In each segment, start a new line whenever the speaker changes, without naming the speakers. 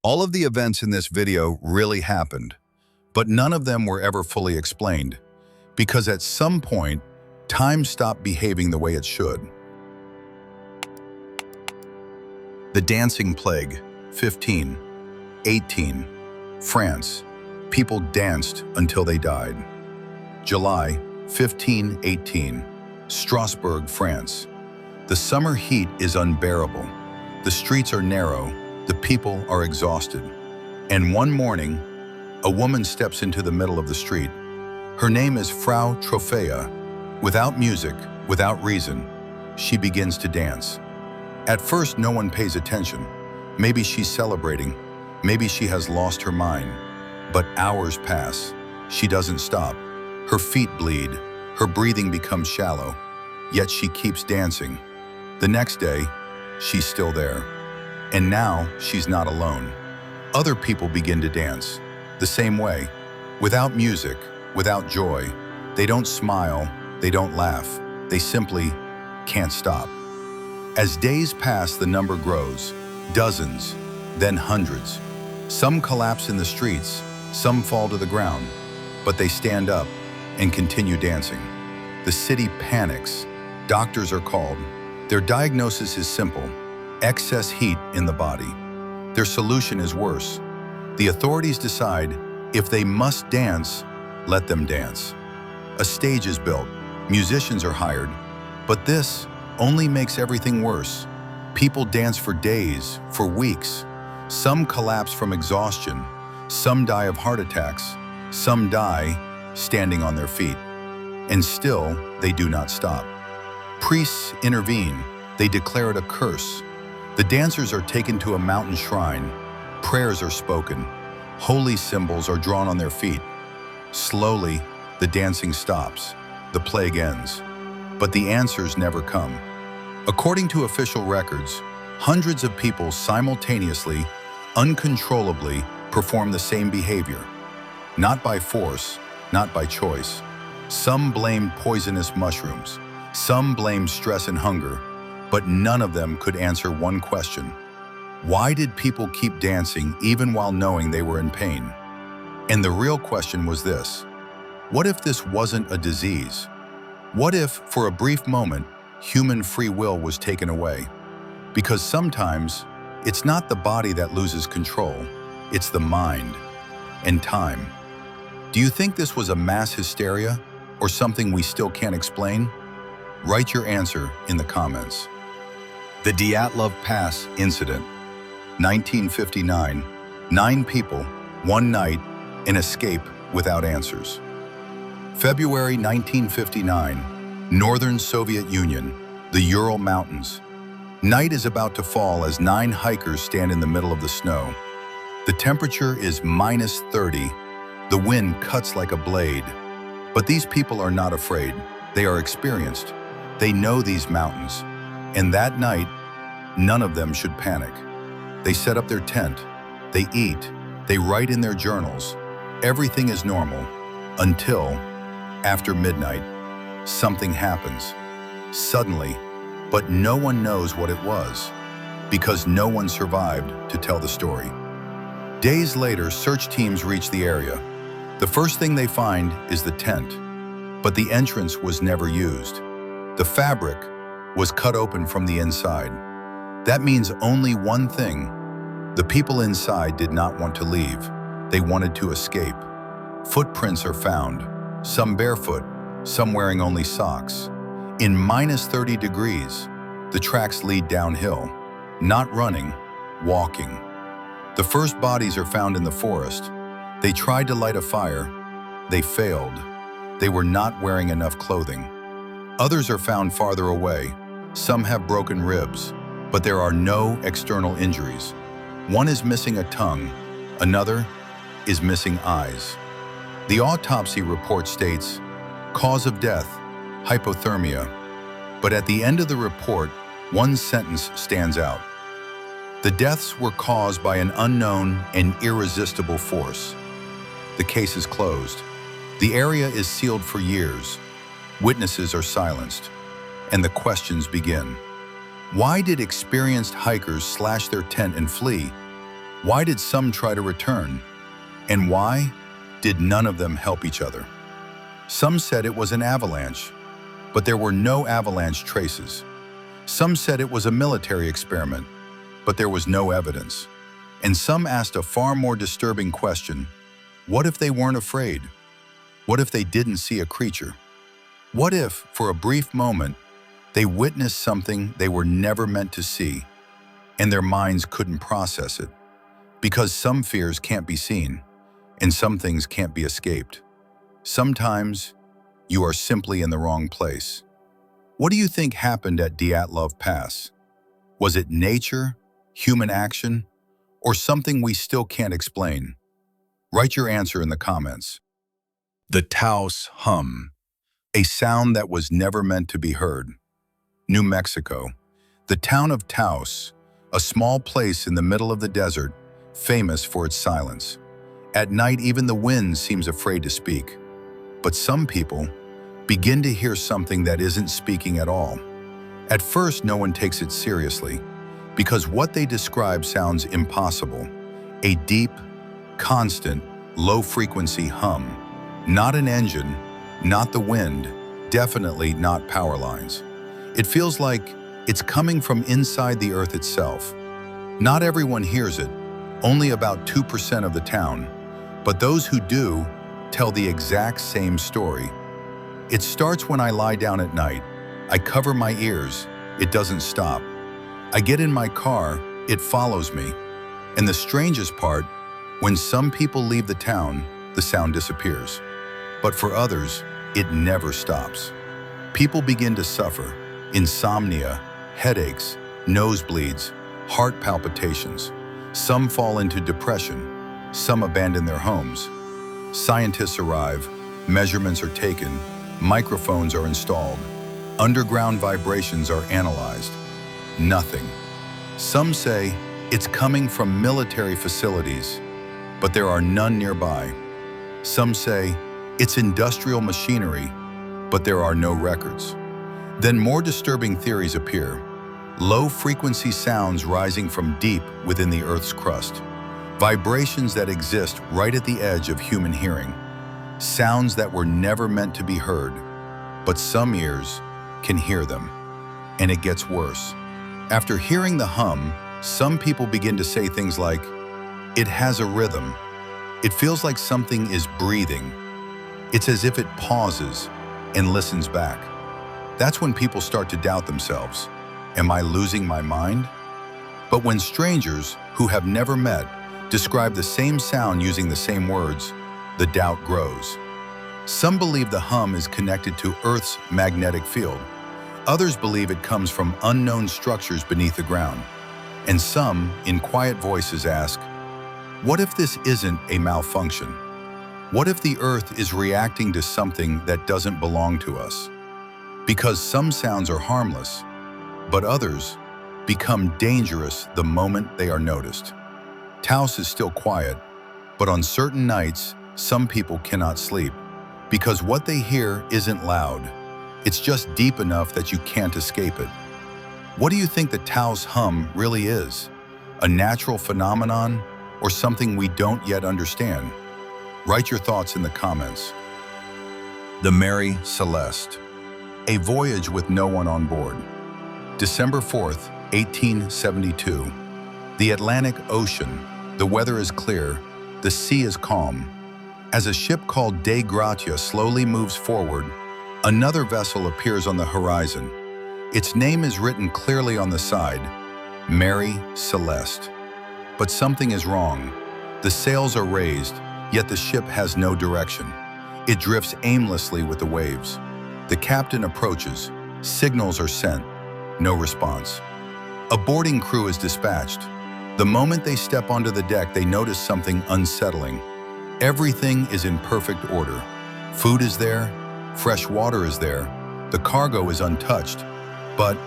All of the events in this video really happened, but none of them were ever fully explained, because at some point, time stopped behaving the way it should. The Dancing Plague, 1518, France. People danced until they died. July, 1518, Strasbourg, France. The summer heat is unbearable. The streets are narrow, the people are exhausted. And one morning, a woman steps into the middle of the street. Her name is Frau Trophea. Without music, without reason, she begins to dance. At first, no one pays attention. Maybe she's celebrating. Maybe she has lost her mind. But hours pass. She doesn't stop. Her feet bleed. Her breathing becomes shallow. Yet she keeps dancing. The next day, she's still there. And now, she's not alone. Other people begin to dance. The same way. Without music, without joy. They don't smile. They don't laugh. They simply can't stop. As days pass, the number grows. Dozens, then hundreds. Some collapse in the streets. Some fall to the ground. But they stand up and continue dancing. The city panics. Doctors are called. Their diagnosis is simple: excess heat in the body. Their solution is worse. The authorities decide if they must dance, let them dance. A stage is built. Musicians are hired. But this only makes everything worse. People dance for days, for weeks. Some collapse from exhaustion. Some die of heart attacks. Some die standing on their feet. And still, they do not stop. Priests intervene. They declare it a curse. The dancers are taken to a mountain shrine. Prayers are spoken. Holy symbols are drawn on their feet. Slowly, the dancing stops. The plague ends. But the answers never come. According to official records, hundreds of people simultaneously, uncontrollably, perform the same behavior. Not by force, not by choice. Some blamed poisonous mushrooms. Some blamed stress and hunger. But none of them could answer one question. Why did people keep dancing even while knowing they were in pain? And the real question was this: what if this wasn't a disease? What if, for a brief moment, human free will was taken away? Because sometimes, it's not the body that loses control, it's the mind and time. Do you think this was a mass hysteria or something we still can't explain? Write your answer in the comments. The Dyatlov Pass Incident, 1959, 9 people, one night, an escape without answers. February 1959, Northern Soviet Union, the Ural Mountains. Night is about to fall as 9 hikers stand in the middle of the snow. The temperature is -30. The wind cuts like a blade. But these people are not afraid. They are experienced. They know these mountains. And that night, none of them should panic. They set up their tent. They eat. They write in their journals. Everything is normal until, after midnight, something happens. Suddenly, but no one knows what it was, because no one survived to tell the story. Days later, search teams reach the area. The first thing they find is the tent, but the entrance was never used. The fabric was cut open from the inside. That means only one thing: the people inside did not want to leave. They wanted to escape. Footprints are found, some barefoot, some wearing only socks. In -30 degrees, the tracks lead downhill, not running, walking. The first bodies are found in the forest. They tried to light a fire. They failed. They were not wearing enough clothing. Others are found farther away. Some have broken ribs, but there are no external injuries. One is missing a tongue. Another is missing eyes. The autopsy report states, cause of death, hypothermia. But at the end of the report, one sentence stands out. The deaths were caused by an unknown and irresistible force. The case is closed. The area is sealed for years. Witnesses are silenced. And the questions begin. Why did experienced hikers slash their tent and flee? Why did some try to return? And why did none of them help each other? Some said it was an avalanche, but there were no avalanche traces. Some said it was a military experiment, but there was no evidence. And some asked a far more disturbing question: what if they weren't afraid? What if they didn't see a creature? What if, for a brief moment, they witnessed something they were never meant to see, and their minds couldn't process it? Because some fears can't be seen, and some things can't be escaped. Sometimes, you are simply in the wrong place. What do you think happened at Dyatlov Pass? Was it nature, human action, or something we still can't explain? Write your answer in the comments. The Taos Hum, a sound that was never meant to be heard. New Mexico. The town of Taos, a small place in the middle of the desert, famous for its silence. At night, even the wind seems afraid to speak. But some people begin to hear something that isn't speaking at all. At first, no one takes it seriously, because what they describe sounds impossible. A deep, constant, low-frequency hum. Not an engine, not the wind, definitely not power lines. It feels like it's coming from inside the earth itself. Not everyone hears it, only about 2% of the town, but those who do tell the exact same story. It starts when I lie down at night. I cover my ears, it doesn't stop. I get in my car, it follows me. And the strangest part, when some people leave the town, the sound disappears. But for others, it never stops. People begin to suffer: insomnia, headaches, nosebleeds, heart palpitations. Some fall into depression. Some abandon their homes. Scientists arrive, measurements are taken, microphones are installed, underground vibrations are analyzed. Nothing. Some say it's coming from military facilities, but there are none nearby. Some say it's industrial machinery, but there are no records. Then more disturbing theories appear. Low-frequency sounds rising from deep within the Earth's crust. Vibrations that exist right at the edge of human hearing. Sounds that were never meant to be heard, but some ears can hear them. And it gets worse. After hearing the hum, some people begin to say things like, "It has a rhythm. It feels like something is breathing. It's as if it pauses and listens back." That's when people start to doubt themselves. Am I losing my mind? But when strangers who have never met describe the same sound using the same words, the doubt grows. Some believe the hum is connected to Earth's magnetic field. Others believe it comes from unknown structures beneath the ground. And some, in quiet voices, ask, what if this isn't a malfunction? What if the Earth is reacting to something that doesn't belong to us? Because some sounds are harmless, but others become dangerous the moment they are noticed. Taos is still quiet, but on certain nights, some people cannot sleep, because what they hear isn't loud. It's just deep enough that you can't escape it. What do you think the Taos hum really is? A natural phenomenon, or something we don't yet understand? Write your thoughts in the comments. The Mary Celeste, a voyage with no one on board. December 4th, 1872. The Atlantic Ocean. The weather is clear. The sea is calm. As a ship called Dei Gratia slowly moves forward, another vessel appears on the horizon. Its name is written clearly on the side, Mary Celeste. But something is wrong. The sails are raised, yet the ship has no direction. It drifts aimlessly with the waves. The captain approaches. Signals are sent. No response. A boarding crew is dispatched. The moment they step onto the deck, they notice something unsettling. Everything is in perfect order. Food is there, fresh water is there, the cargo is untouched, but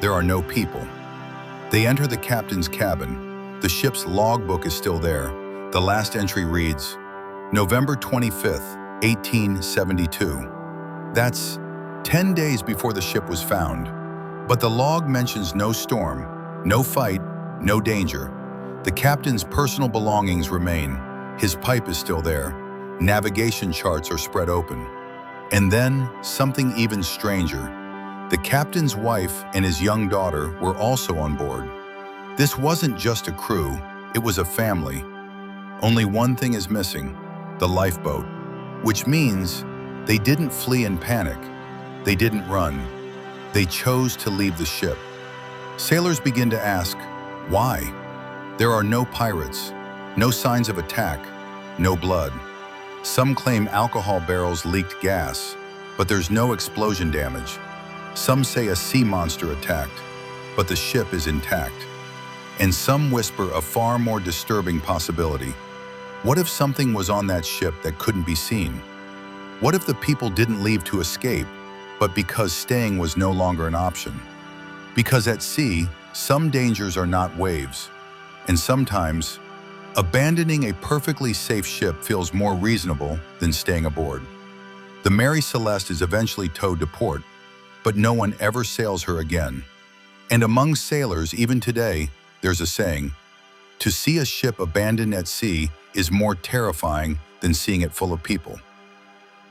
there are no people. They enter the captain's cabin. The ship's logbook is still there. The last entry reads, November 25th, 1872. That's 10 days before the ship was found. But the log mentions no storm, no fight, no danger. The captain's personal belongings remain. His pipe is still there. Navigation charts are spread open. And then, something even stranger. The captain's wife and his young daughter were also on board. This wasn't just a crew, it was a family. Only one thing is missing, the lifeboat, which means they didn't flee in panic. They didn't run. They chose to leave the ship. Sailors begin to ask, why? There are no pirates, no signs of attack, no blood. Some claim alcohol barrels leaked gas, but there's no explosion damage. Some say a sea monster attacked, but the ship is intact. And some whisper a far more disturbing possibility. What if something was on that ship that couldn't be seen? What if the people didn't leave to escape, but because staying was no longer an option? Because at sea, some dangers are not waves, and sometimes, abandoning a perfectly safe ship feels more reasonable than staying aboard. The Mary Celeste is eventually towed to port, but no one ever sails her again. And among sailors, even today, there's a saying, to see a ship abandoned at sea is more terrifying than seeing it full of people.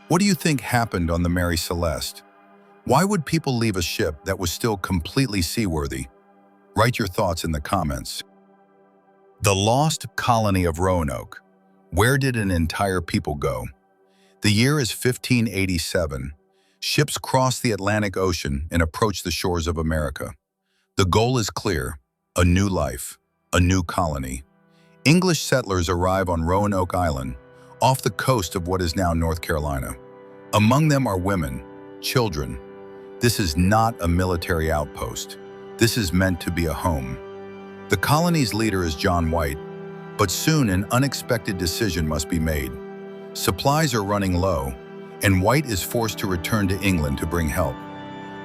What do you think happened on the Mary Celeste? Why would people leave a ship that was still completely seaworthy? Write your thoughts in the comments. The lost colony of Roanoke. Where did an entire people go? The year is 1587. Ships cross the Atlantic Ocean and approach the shores of America. The goal is clear, a new life, a new colony. English settlers arrive on Roanoke Island, off the coast of what is now North Carolina. Among them are women, children. This is not a military outpost. This is meant to be a home. The colony's leader is John White, but soon an unexpected decision must be made. Supplies are running low, and White is forced to return to England to bring help.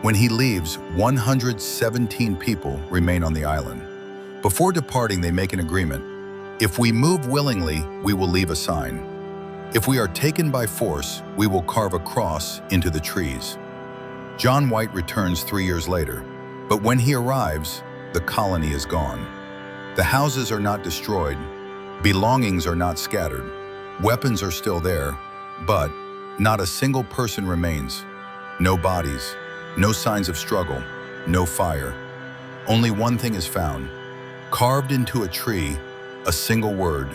When he leaves, 117 people remain on the island. Before departing, they make an agreement. If we move willingly, we will leave a sign. If we are taken by force, we will carve a cross into the trees. John White returns 3 years later, but when he arrives, the colony is gone. The houses are not destroyed, belongings are not scattered, weapons are still there, but not a single person remains. No bodies, no signs of struggle, no fire. Only one thing is found. Carved into a tree, a single word,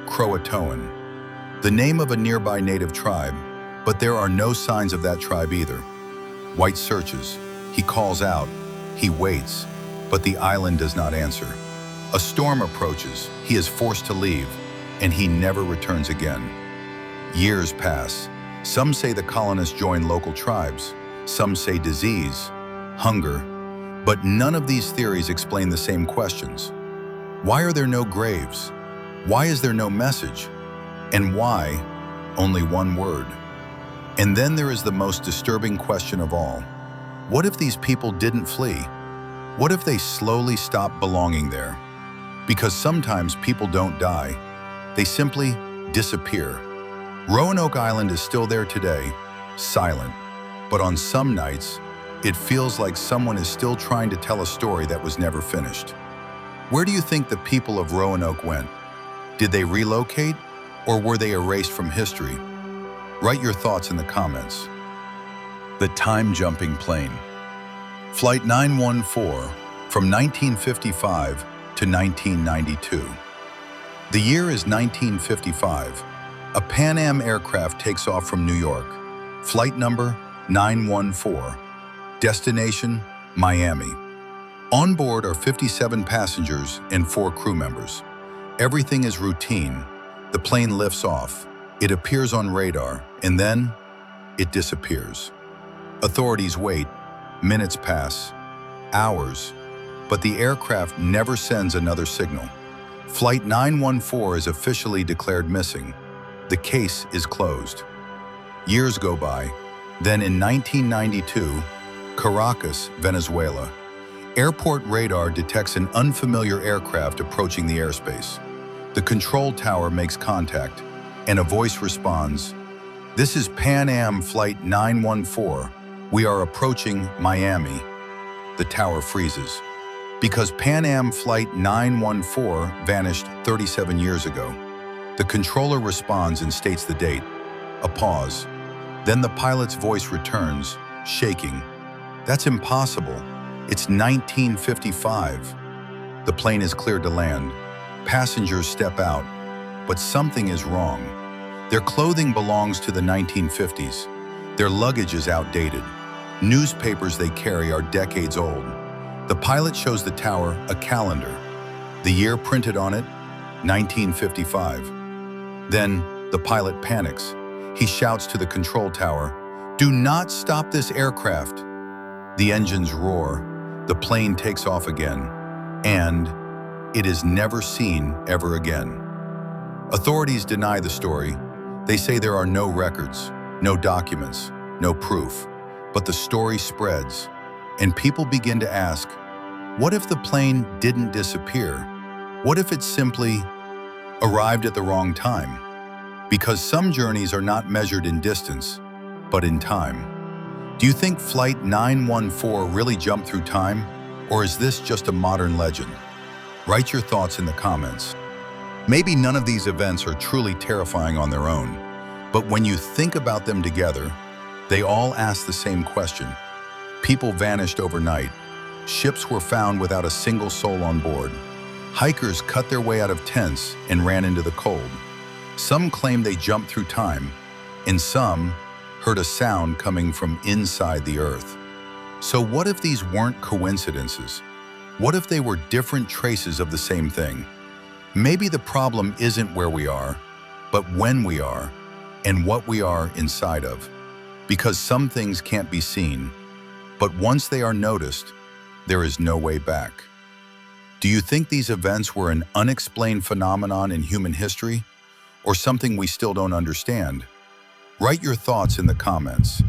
Croatoan. The name of a nearby native tribe, but there are no signs of that tribe either. White searches, he calls out, he waits, but the island does not answer. A storm approaches, he is forced to leave, and he never returns again. Years pass. Some say the colonists joined local tribes. Some say disease, hunger, but none of these theories explain the same questions. Why are there no graves? Why is there no message? And why only one word? And then there is the most disturbing question of all. What if these people didn't flee? What if they slowly stopped belonging there? Because sometimes people don't die, they simply disappear. Roanoke Island is still there today, silent, but on some nights, it feels like someone is still trying to tell a story that was never finished. Where do you think the people of Roanoke went? Did they relocate, or were they erased from history? Write your thoughts in the comments. The time-jumping plane. Flight 914 from 1955 to 1992. The year is 1955. A Pan Am aircraft takes off from New York. Flight number 914. Destination, Miami. On board are 57 passengers and 4 crew members. Everything is routine. The plane lifts off. It appears on radar, and then it disappears. Authorities wait. Minutes pass. Hours. But the aircraft never sends another signal. Flight 914 is officially declared missing. The case is closed. Years go by. Then in 1992, Caracas, Venezuela, airport radar detects an unfamiliar aircraft approaching the airspace. The control tower makes contact, and a voice responds, "This is Pan Am Flight 914. We are approaching Miami." The tower freezes. Because Pan Am Flight 914 vanished 37 years ago. The controller responds and states the date. A pause. Then the pilot's voice returns, shaking. That's impossible. It's 1955. The plane is cleared to land. Passengers step out, but something is wrong. Their clothing belongs to the 1950s. Their luggage is outdated. Newspapers they carry are decades old. The pilot shows the tower a calendar. The year printed on it, 1955. Then the pilot panics. He shouts to the control tower, "Do not stop this aircraft." The engines roar. The plane takes off again. And it is never seen ever again. Authorities deny the story. They say there are no records, no documents, no proof. But the story spreads, and people begin to ask, what if the plane didn't disappear? What if it simply arrived at the wrong time? Because some journeys are not measured in distance, but in time. Do you think Flight 914 really jumped through time, or is this just a modern legend? Write your thoughts in the comments. Maybe none of these events are truly terrifying on their own, but when you think about them together, they all ask the same question. People vanished overnight. Ships were found without a single soul on board. Hikers cut their way out of tents and ran into the cold. Some claim they jumped through time, and some heard a sound coming from inside the earth. So what if these weren't coincidences? What if they were different traces of the same thing? Maybe the problem isn't where we are, but when we are, and what we are inside of. Because some things can't be seen, but once they are noticed, there is no way back. Do you think these events were an unexplained phenomenon in human history, or something we still don't understand? Write your thoughts in the comments.